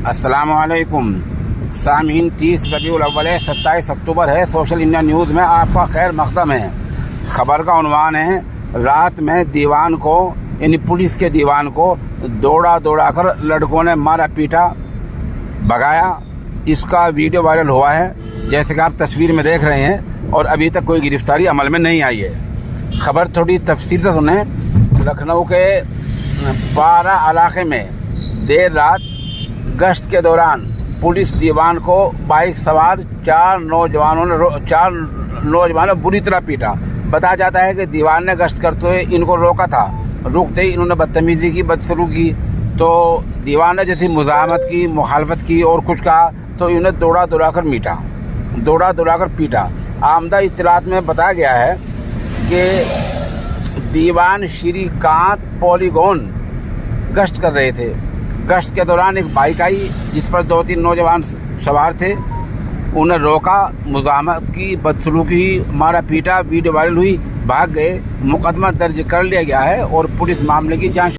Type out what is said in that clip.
अस्सलाम वालेकुम सामीन। 30 रबीउल अव्वल है, 27 अक्टूबर है। सोशल इंडिया न्यूज़ में आपका खैर मकदम है। खबर का उन्वान है, रात में दीवान को यानी पुलिस के दीवान को दौड़ा दौड़ा कर लड़कों ने मारा पीटा भगाया। इसका वीडियो वायरल हुआ है, जैसे कि आप तस्वीर में देख रहे हैं, और अभी तक कोई गिरफ्तारी अमल में नहीं आई है। खबर थोड़ी तफसील से सुने। लखनऊ के पारा इलाके में देर रात गश्त के दौरान पुलिस दीवान को बाइक सवार चार नौजवानों ने बुरी तरह पीटा। बताया जाता है कि दीवान ने गश्त करते हुए इनको रोका था। रुकते ही इन्होंने बदतमीजी की, बदसलूकी की, तो दीवान ने जैसी मुज़ाहमत की, मुखालफत की और कुछ कहा, तो इन्हें दौड़ा दौड़ा कर पीटा। आमदा इत्तलात में बताया गया है कि दीवान श्रीकांत पॉलीगॉन गश्त कर रहे थे। गश्त के दौरान एक बाइक आई जिस पर 2-3 नौजवान सवार थे। उन्हें रोका, मुज़ाहमत की, बदसलूकी, मारा पीटा। वीडियो वायरल हुई, भाग गए। मुकदमा दर्ज कर लिया गया है और पुलिस मामले की जांच